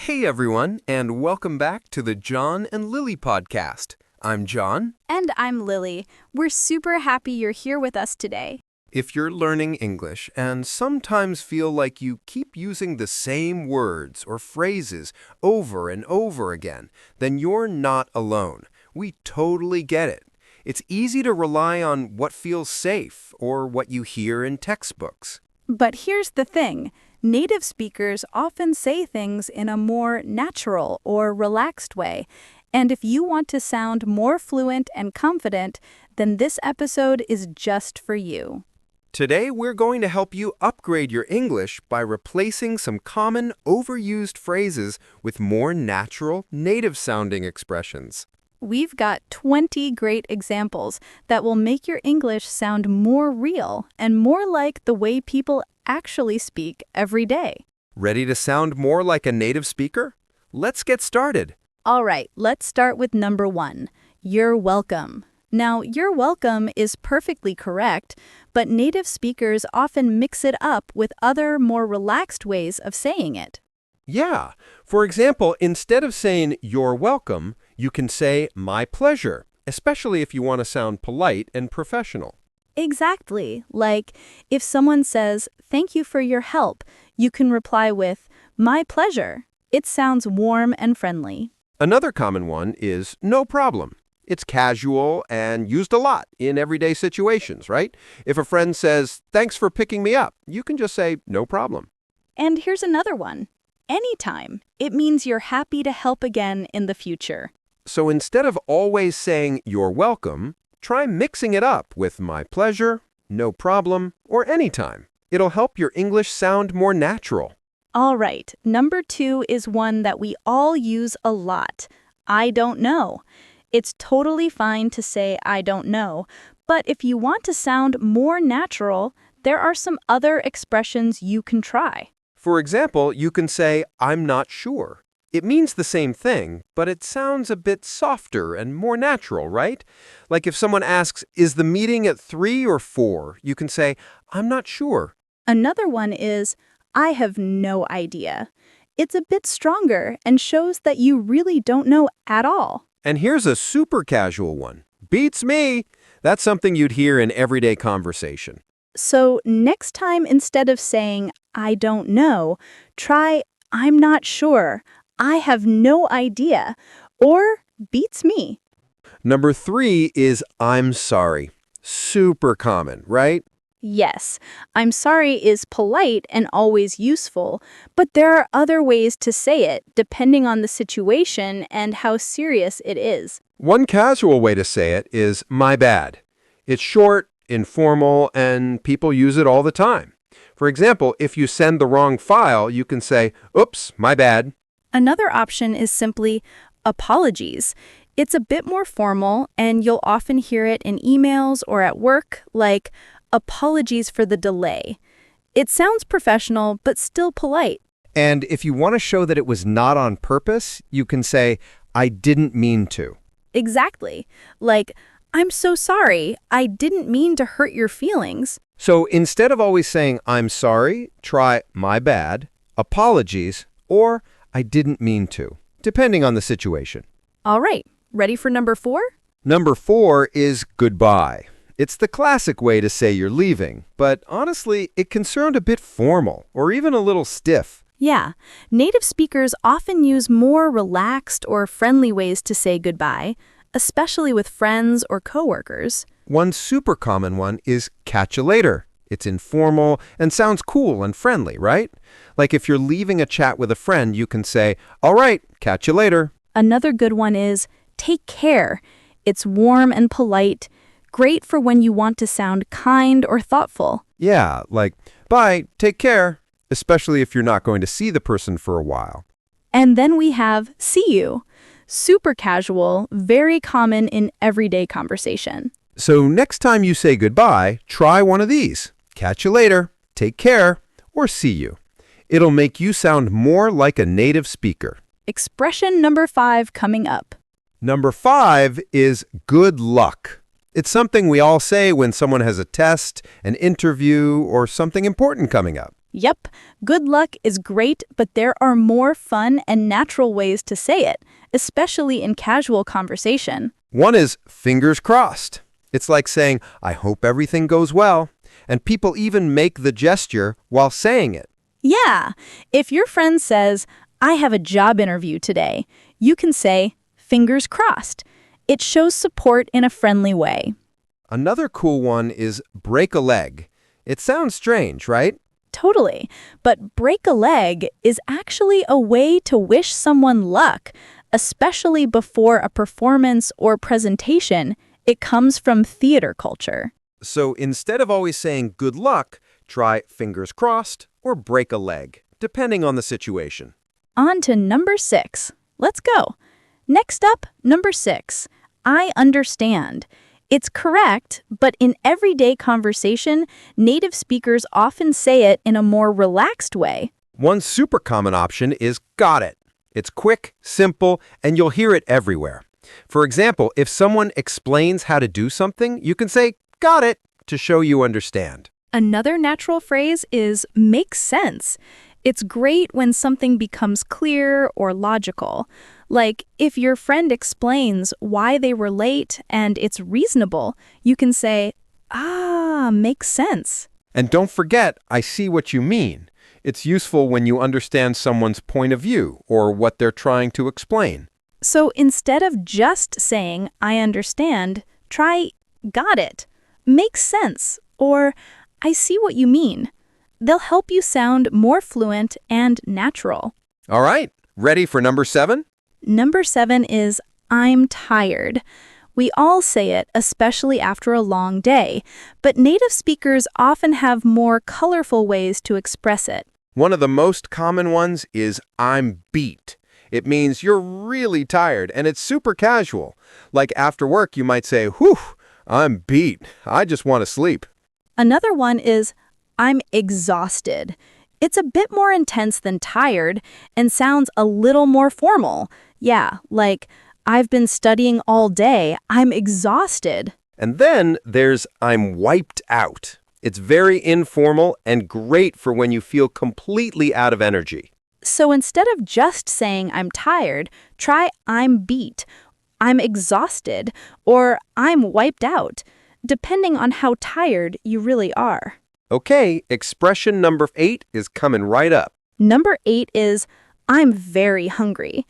Hey everyone, and welcome back to the John and Lily podcast. I'm John. And I'm Lily. We're super happy you're here with us today. If you're learning English and sometimes feel like you keep using the same words or phrases over and over again, then you're not alone. We totally get it. It's easy to rely on what feels safe or what you hear in textbooks. But here's the thing. Native speakers often say things in a more natural or relaxed way. And if you want to sound more fluent and confident, then this episode is just for you. Today, we're going to help you upgrade your English by replacing some common, overused phrases with more natural, native-sounding expressions. We've got 20 great examples that will make your English sound more real and more like the way people actually speak every day. Ready to sound more like a native speaker? Let's get started. All right, let's start with number 1. You're welcome. Now, you're welcome is perfectly correct, but native speakers often mix it up with other, more relaxed ways of saying it. Yeah. For example, instead of saying you're welcome, you can say my pleasure, especially if you want to sound polite and professional. Exactly. Like, if someone says, thank you for your help, you can reply with, my pleasure. It sounds warm and friendly. Another common one is no problem. It's casual and used a lot in everyday situations, right? If a friend says, thanks for picking me up, you can just say, no problem. And here's another one. Anytime. It means you're happy to help again in the future. So instead of always saying you're welcome, try mixing it up with my pleasure, no problem, or anytime. It'll help your English sound more natural. All right, number 2 is one that we all use a lot. I don't know. It's totally fine to say I don't know, but if you want to sound more natural, there are some other expressions you can try. For example, you can say I'm not sure. It means the same thing, but it sounds a bit softer and more natural, right? Like if someone asks, is the meeting at 3 or 4? You can say, I'm not sure. Another one is, I have no idea. It's a bit stronger and shows that you really don't know at all. And here's a super casual one. Beats me. That's something you'd hear in everyday conversation. So next time, instead of saying, I don't know, try, I'm not sure. I have no idea, or beats me. Number 3 is I'm sorry. Super common, right? Yes, I'm sorry is polite and always useful, but there are other ways to say it depending on the situation and how serious it is. One casual way to say it is my bad. It's short, informal, and people use it all the time. For example, if you send the wrong file, you can say, oops, my bad. Another option is simply apologies. It's a bit more formal, and you'll often hear it in emails or at work, like apologies for the delay. It sounds professional, but still polite. And if you want to show that it was not on purpose, you can say, I didn't mean to. Exactly. Like, I'm so sorry. I didn't mean to hurt your feelings. So instead of always saying, I'm sorry, try my bad, apologies, or I didn't mean to, depending on the situation. All right. Ready for number 4? Number 4 is goodbye. It's the classic way to say you're leaving, but honestly, it can sound a bit formal or even a little stiff. Yeah. Native speakers often use more relaxed or friendly ways to say goodbye, especially with friends or coworkers. One super common one is catch you later. It's informal and sounds cool and friendly, right? Like if you're leaving a chat with a friend, you can say, all right, catch you later. Another good one is take care. It's warm and polite, great for when you want to sound kind or thoughtful. Yeah, like, bye, take care, especially if you're not going to see the person for a while. And then we have see you. Super casual, very common in everyday conversation. So next time you say goodbye, try one of these. Catch you later, take care, or see you. It'll make you sound more like a native speaker. Expression number 5 coming up. Number 5 is good luck. It's something we all say when someone has a test, an interview, or something important coming up. Yep, good luck is great, but there are more fun and natural ways to say it, especially in casual conversation. One is fingers crossed. It's like saying, I hope everything goes well. And people even make the gesture while saying it. Yeah, if your friend says, I have a job interview today, you can say, fingers crossed. It shows support in a friendly way. Another cool one is break a leg. It sounds strange, right? Totally. But break a leg is actually a way to wish someone luck, especially before a performance or presentation. It comes from theater culture. So instead of always saying good luck, try fingers crossed or break a leg, depending on the situation. On to number 6. Let's go. Next up, number 6. I understand. It's correct, but in everyday conversation, native speakers often say it in a more relaxed way. One super common option is got it. It's quick, simple, and you'll hear it everywhere. For example, if someone explains how to do something, you can say got it to show you understand. Another natural phrase is makes sense. It's great when something becomes clear or logical. Like, if your friend explains why they were late and it's reasonable, you can say, makes sense. And don't forget, I see what you mean. It's useful when you understand someone's point of view or what they're trying to explain. So instead of just saying, I understand, try, got it, makes sense, or I see what you mean. They'll help you sound more fluent and natural. All right, ready for number 7? Number 7 is, I'm tired. We all say it, especially after a long day, but native speakers often have more colorful ways to express it. One of the most common ones is I'm beat. It means you're really tired, and it's super casual. Like after work, you might say, whew, I'm beat. I just want to sleep. Another one is, I'm exhausted. It's a bit more intense than tired and sounds a little more formal. Yeah, like, I've been studying all day. I'm exhausted. And then there's I'm wiped out. It's very informal and great for when you feel completely out of energy. So instead of just saying I'm tired, try I'm beat, I'm exhausted, or I'm wiped out, depending on how tired you really are. Okay, expression number 8 is coming right up. Number 8 is I'm very hungry.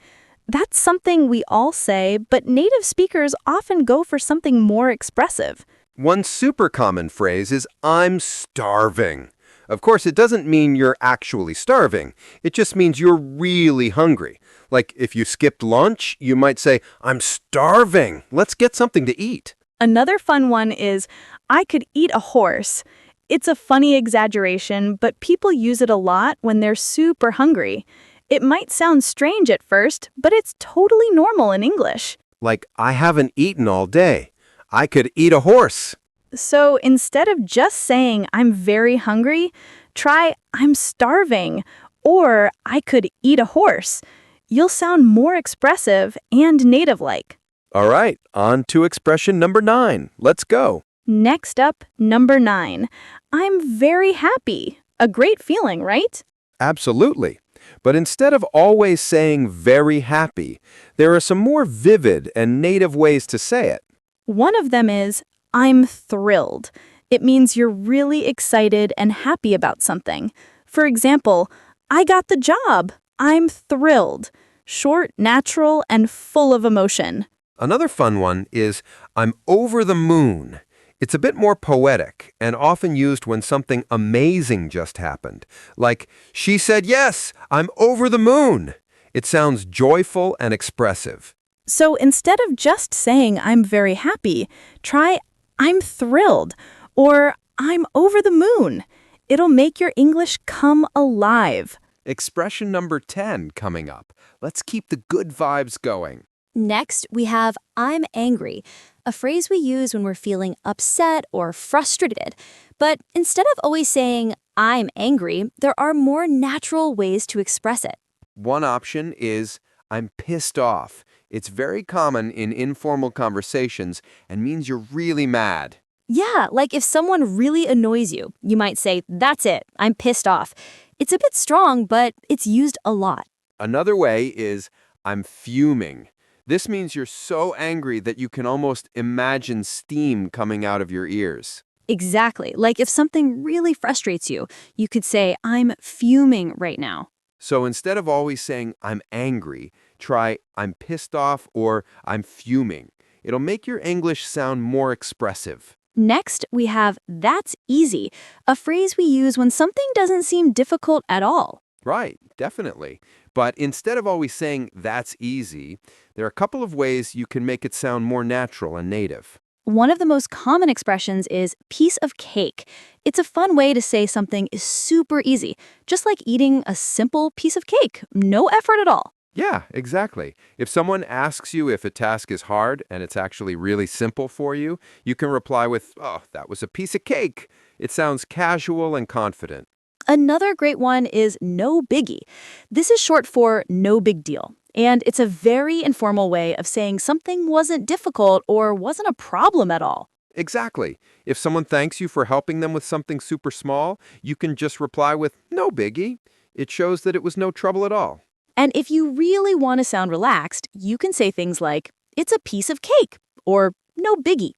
That's something we all say, but native speakers often go for something more expressive. One super common phrase is I'm starving. Of course, it doesn't mean you're actually starving. It just means you're really hungry. Like if you skipped lunch, you might say, I'm starving. Let's get something to eat. Another fun one is I could eat a horse. It's a funny exaggeration, but people use it a lot when they're super hungry. It might sound strange at first, but it's totally normal in English. Like, I haven't eaten all day. I could eat a horse. So instead of just saying I'm very hungry, try I'm starving or I could eat a horse. You'll sound more expressive and native-like. All right, on to expression number 9. Let's go. Next up, number 9. I'm very happy. A great feeling, right? Absolutely. But instead of always saying very happy, there are some more vivid and native ways to say it. One of them is I'm thrilled. It means you're really excited and happy about something. For example, I got the job. I'm thrilled. Short, natural, and full of emotion. Another fun one is I'm over the moon. It's a bit more poetic and often used when something amazing just happened. Like, she said yes, I'm over the moon. It sounds joyful and expressive. So instead of just saying I'm very happy, try I'm thrilled or I'm over the moon. It'll make your English come alive. Expression number 10 coming up. Let's keep the good vibes going. Next, we have I'm angry, a phrase we use when we're feeling upset or frustrated. But instead of always saying I'm angry, there are more natural ways to express it. One option is I'm pissed off. It's very common in informal conversations and means you're really mad. Yeah, like if someone really annoys you, you might say, "That's it, I'm pissed off." It's a bit strong, but it's used a lot. Another way is I'm fuming. This means you're so angry that you can almost imagine steam coming out of your ears. Exactly. Like if something really frustrates you, you could say, "I'm fuming right now." So instead of always saying I'm angry, try I'm pissed off or I'm fuming. It'll make your English sound more expressive. Next, we have "that's easy," a phrase we use when something doesn't seem difficult at all. Right, definitely. But instead of always saying that's easy, there are a couple of ways you can make it sound more natural and native. One of the most common expressions is "piece of cake." It's a fun way to say something is super easy, just like eating a simple piece of cake, no effort at all. Yeah, exactly. If someone asks you if a task is hard and it's actually really simple for you, you can reply with, oh, that was a piece of cake. It sounds casual and confident. Another great one is "no biggie." This is short for "no big deal." And it's a very informal way of saying something wasn't difficult or wasn't a problem at all. Exactly. If someone thanks you for helping them with something super small, you can just reply with, no biggie. It shows that it was no trouble at all. And if you really want to sound relaxed, you can say things like, "it's a piece of cake," or "no biggie."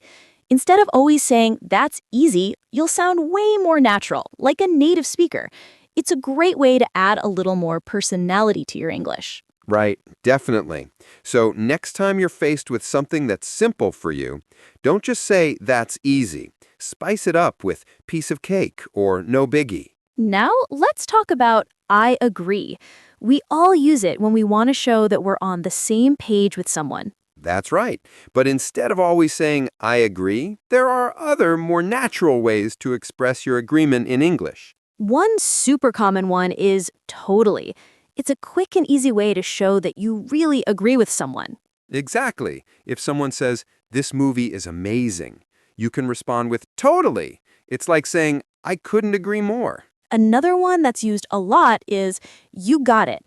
Instead of always saying "that's easy," you'll sound way more natural, like a native speaker. It's a great way to add a little more personality to your English. Right, definitely. So next time you're faced with something that's simple for you, don't just say that's easy. Spice it up with piece of cake or no biggie. Now, let's talk about "I agree." We all use it when we want to show that we're on the same page with someone. That's right. But instead of always saying I agree, there are other more natural ways to express your agreement in English. One super common one is "totally." It's a quick and easy way to show that you really agree with someone. Exactly. If someone says, this movie is amazing, you can respond with totally. It's like saying, I couldn't agree more. Another one that's used a lot is "you got it."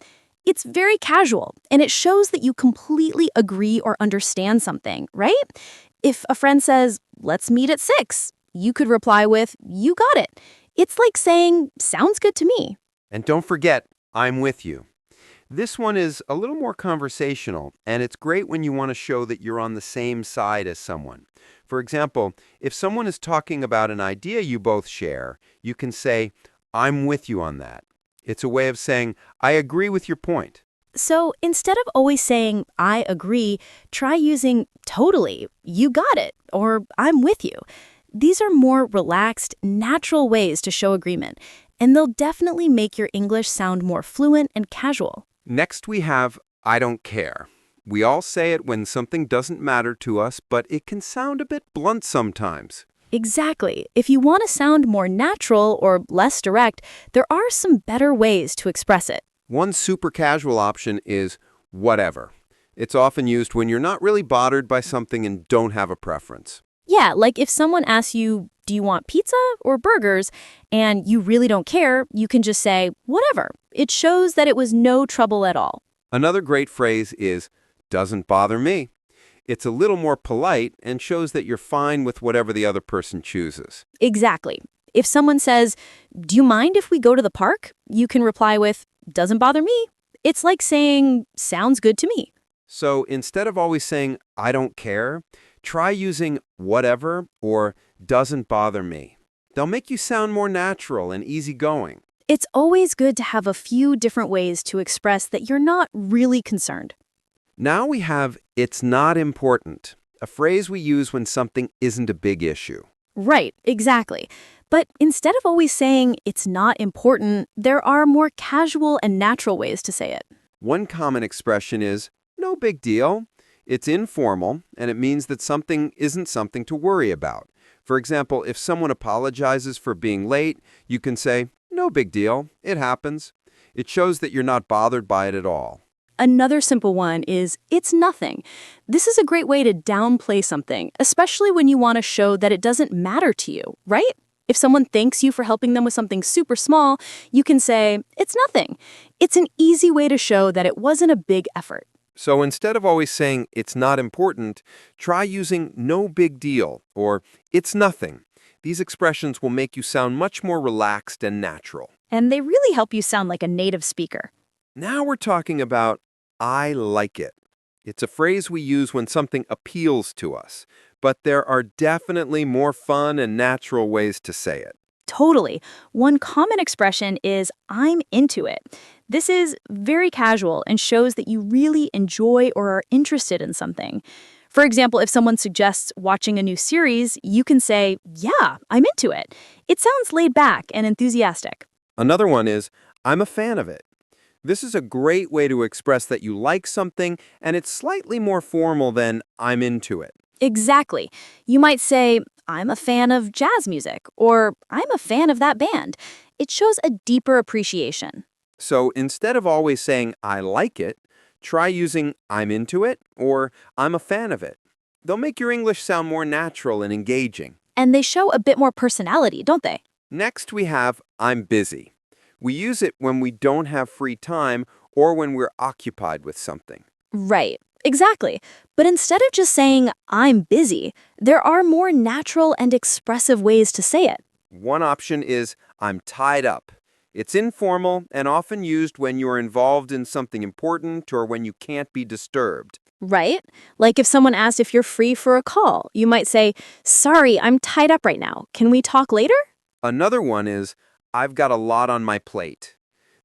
It's very casual, and it shows that you completely agree or understand something, right? If a friend says, "let's meet at 6," you could reply with "you got it." It's like saying, "sounds good to me." And don't forget, I'm with you. This one is a little more conversational, and it's great when you want to show that you're on the same side as someone. For example, if someone is talking about an idea you both share, you can say, I'm with you on that. It's a way of saying, I agree with your point. So instead of always saying "I agree," try using "totally," "you got it," or "I'm with you." These are more relaxed, natural ways to show agreement, and they'll definitely make your English sound more fluent and casual. Next, we have I don't care. We all say it when something doesn't matter to us, but it can sound a bit blunt sometimes. Exactly. If you want to sound more natural or less direct, there are some better ways to express it. One super casual option is whatever. It's often used when you're not really bothered by something and don't have a preference. Yeah, like if someone asks you, "do you want pizza or burgers?" and you really don't care, you can just say, "whatever." It shows that it was no trouble at all. Another great phrase is doesn't bother me. It's a little more polite and shows that you're fine with whatever the other person chooses. Exactly. If someone says, "do you mind if we go to the park?" you can reply with, "doesn't bother me." It's like saying, "sounds good to me." So instead of always saying, I don't care, try using whatever or doesn't bother me. They'll make you sound more natural and easygoing. It's always good to have a few different ways to express that you're not really concerned. Now we have it's not important, a phrase we use when something isn't a big issue. Right, exactly. But instead of always saying "it's not important," there are more casual and natural ways to say it. One common expression is no big deal. It's informal, and it means that something isn't something to worry about. For example, if someone apologizes for being late, you can say, no big deal, it happens. It shows that you're not bothered by it at all. Another simple one is "it's nothing." This is a great way to downplay something, especially when you want to show that it doesn't matter to you, right? If someone thanks you for helping them with something super small, you can say, "it's nothing." It's an easy way to show that it wasn't a big effort. So instead of always saying it's not important, try using no big deal or it's nothing. These expressions will make you sound much more relaxed and natural. And they really help you sound like a native speaker. Now we're talking about I like it. It's a phrase we use when something appeals to us, but there are definitely more fun and natural ways to say it. Totally. One common expression is I'm into it. This is very casual and shows that you really enjoy or are interested in something. For example, if someone suggests watching a new series, you can say, yeah, I'm into it. It sounds laid back and enthusiastic. Another one is I'm a fan of it. This is a great way to express that you like something, and it's slightly more formal than I'm into it. Exactly. You might say, I'm a fan of jazz music, or I'm a fan of that band. It shows a deeper appreciation. So instead of always saying I like it, try using I'm into it or I'm a fan of it. They'll make your English sound more natural and engaging. And they show a bit more personality, don't they? Next, we have I'm busy. We use it when we don't have free time or when we're occupied with something. Right. Exactly. But instead of just saying, I'm busy, there are more natural and expressive ways to say it. One option is I'm tied up. It's informal and often used when you're involved in something important or when you can't be disturbed. Right? Like if someone asked if you're free for a call, you might say, sorry, I'm tied up right now. Can we talk later? Another one is I've got a lot on my plate.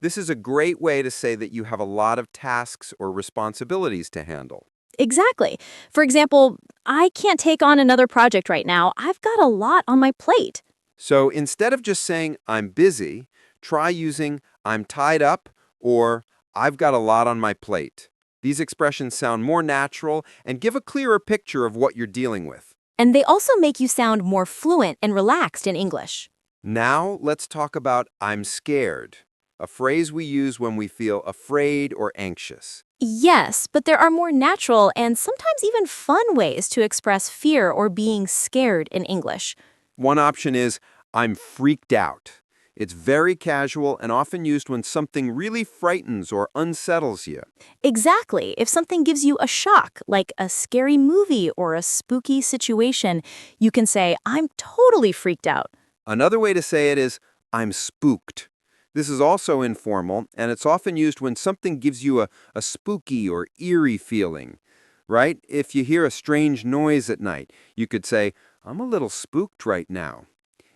This is a great way to say that you have a lot of tasks or responsibilities to handle. Exactly. For example, I can't take on another project right now. I've got a lot on my plate. So instead of just saying I'm busy, try using I'm tied up or I've got a lot on my plate. These expressions sound more natural and give a clearer picture of what you're dealing with. And they also make you sound more fluent and relaxed in English. Now let's talk about I'm scared, a phrase we use when we feel afraid or anxious. Yes, but there are more natural and sometimes even fun ways to express fear or being scared in English. One option is I'm freaked out. It's very casual and often used when something really frightens or unsettles you. Exactly. If something gives you a shock, like a scary movie or a spooky situation, you can say, I'm totally freaked out. Another way to say it is I'm spooked. This is also informal, and it's often used when something gives you a spooky or eerie feeling, right? If you hear a strange noise at night, you could say, I'm a little spooked right now.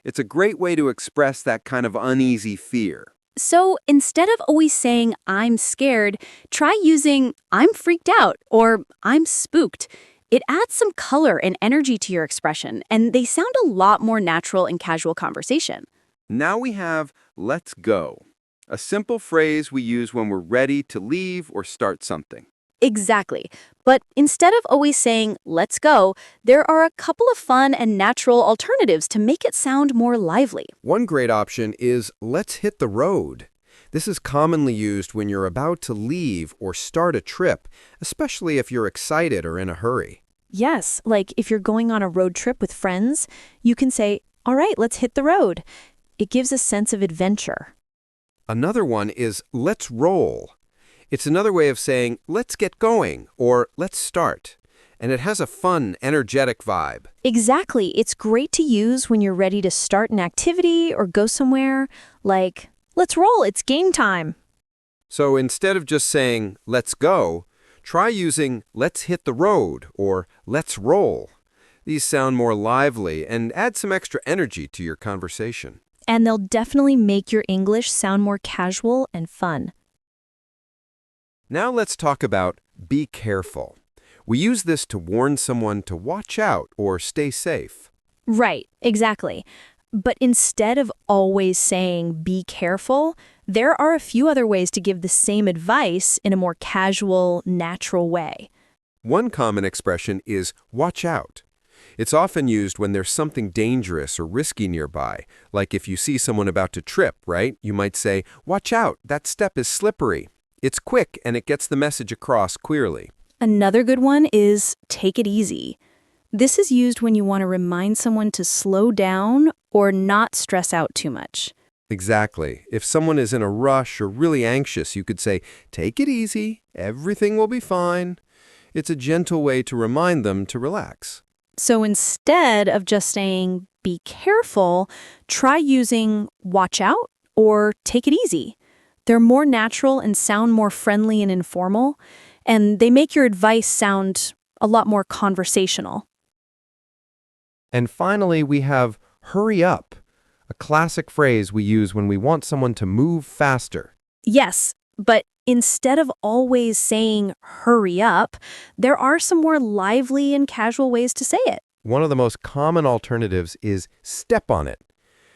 It's a great way to express that kind of uneasy fear. So instead of always saying, I'm scared, try using, I'm freaked out or I'm spooked. It adds some color and energy to your expression, and they sound a lot more natural in casual conversation. Now we have let's go, a simple phrase we use when we're ready to leave or start something. Exactly. But instead of always saying, let's go, there are a couple of fun and natural alternatives to make it sound more lively. One great option is let's hit the road. This is commonly used when you're about to leave or start a trip, especially if you're excited or in a hurry. Yes, like if you're going on a road trip with friends, you can say, all right, let's hit the road. It gives a sense of adventure. Another one is let's roll. It's another way of saying let's get going or let's start. And it has a fun, energetic vibe. Exactly. It's great to use when you're ready to start an activity or go somewhere. Like, let's roll, it's game time. So instead of just saying let's go, try using let's hit the road or let's roll. These sound more lively and add some extra energy to your conversation. And they'll definitely make your English sound more casual and fun. Now let's talk about be careful. We use this to warn someone to watch out or stay safe. Right, exactly. But instead of always saying be careful, there are a few other ways to give the same advice in a more casual, natural way. One common expression is watch out. It's often used when there's something dangerous or risky nearby, like if you see someone about to trip, right? You might say, watch out, that step is slippery. It's quick and it gets the message across clearly. Another good one is take it easy. This is used when you want to remind someone to slow down or not stress out too much. Exactly. If someone is in a rush or really anxious, you could say, "Take it easy, everything will be fine." It's a gentle way to remind them to relax. So instead of just saying, be careful, try using watch out or take it easy. They're more natural and sound more friendly and informal, and they make your advice sound a lot more conversational. And finally, we have hurry up, a classic phrase we use when we want someone to move faster. Yes, but instead of always saying hurry up, there are some more lively and casual ways to say it. One of the most common alternatives is step on it.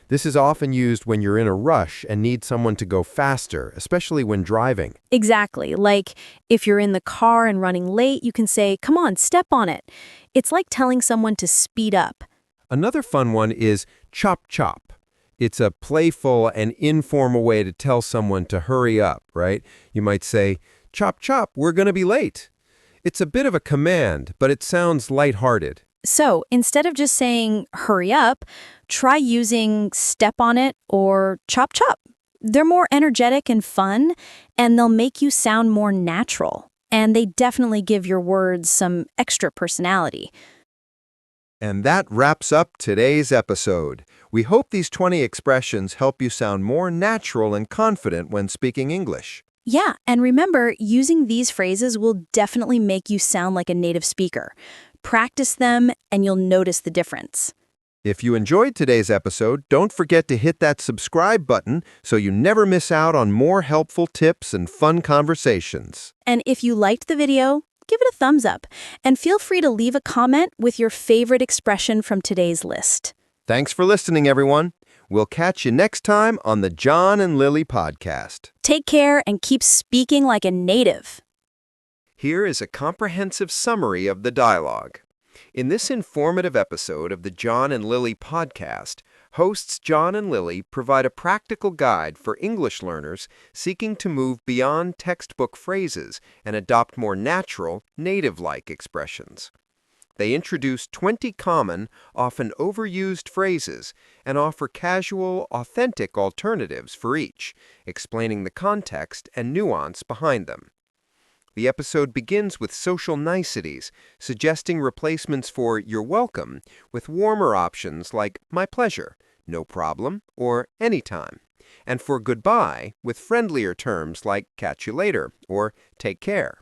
This is often used when you're in a rush and need someone to go faster, especially when driving. Exactly. Like if you're in the car and running late, you can say, come on, step on it. It's like telling someone to speed up. Another fun one is chop chop. It's a playful and informal way to tell someone to hurry up, right? You might say, chop chop, we're going to be late. It's a bit of a command, but it sounds lighthearted. So instead of just saying hurry up, try using step on it or chop chop. They're more energetic and fun, and they'll make you sound more natural. And they definitely give your words some extra personality. And that wraps up today's episode. We hope these 20 expressions help you sound more natural and confident when speaking English. Yeah, and remember, using these phrases will definitely make you sound like a native speaker. Practice them, and you'll notice the difference. If you enjoyed today's episode, don't forget to hit that subscribe button so you never miss out on more helpful tips and fun conversations. And if you liked the video, give it a thumbs up, and feel free to leave a comment with your favorite expression from today's list. Thanks for listening, everyone. We'll catch you next time on the John and Lily podcast. Take care and keep speaking like a native. Here is a comprehensive summary of the dialogue. In this informative episode of the John and Lily podcast, hosts John and Lily provide a practical guide for English learners seeking to move beyond textbook phrases and adopt more natural, native-like expressions. They introduce 20 common, often overused phrases and offer casual, authentic alternatives for each, explaining the context and nuance behind them. The episode begins with social niceties, suggesting replacements for "you're welcome" with warmer options like "my pleasure," "no problem," or "anytime," and for goodbye with friendlier terms like "catch you later" or "take care."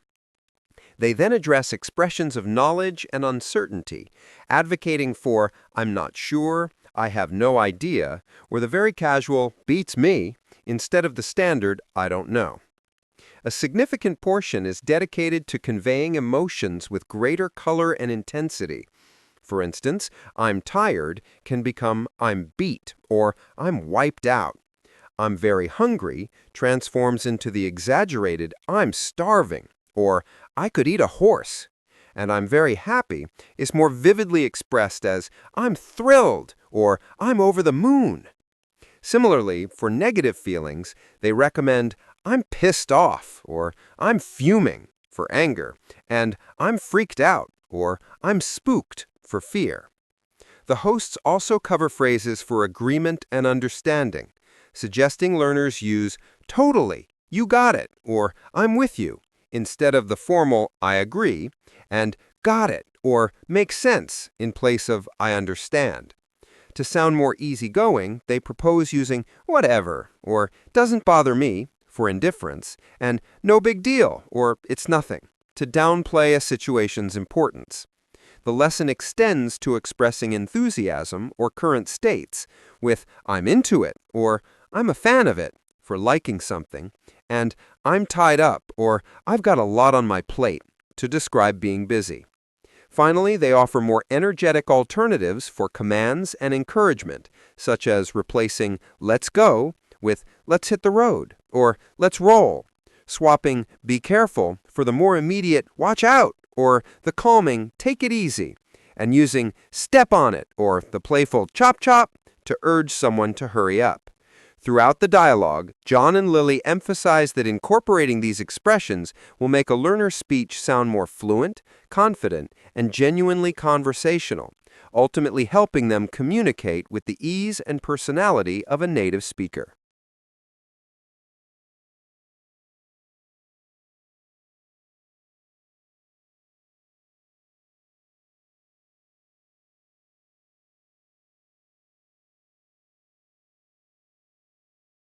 They then address expressions of knowledge and uncertainty, advocating for "I'm not sure," "I have no idea," or the very casual "beats me" instead of the standard "I don't know." A significant portion is dedicated to conveying emotions with greater color and intensity. For instance, "I'm tired" can become "I'm beat" or "I'm wiped out." "I'm very hungry" transforms into the exaggerated "I'm starving" or "I could eat a horse." And "I'm very happy" is more vividly expressed as "I'm thrilled" or "I'm over the moon." Similarly, for negative feelings, they recommend "I'm pissed off" or "I'm fuming" for anger, and "I'm freaked out" or "I'm spooked" for fear. The hosts also cover phrases for agreement and understanding, suggesting learners use "totally," "you got it," or "I'm with you," instead of the formal "I agree," and "got it" or "makes sense" in place of "I understand." To sound more easygoing, they propose using "whatever" or "doesn't bother me" for indifference, and "no big deal" or "it's nothing" to downplay a situation's importance. The lesson extends to expressing enthusiasm or current states, with "I'm into it" or "I'm a fan of it" for liking something, and "I'm tied up" or "I've got a lot on my plate" to describe being busy. Finally, they offer more energetic alternatives for commands and encouragement, such as replacing "let's go" with "let's hit the road" or "let's roll," swapping "be careful" for the more immediate "watch out" or the calming "take it easy," and using "step on it" or the playful "chop chop" to urge someone to hurry up. Throughout the dialogue, John and Lily emphasize that incorporating these expressions will make a learner's speech sound more fluent, confident, and genuinely conversational, ultimately helping them communicate with the ease and personality of a native speaker.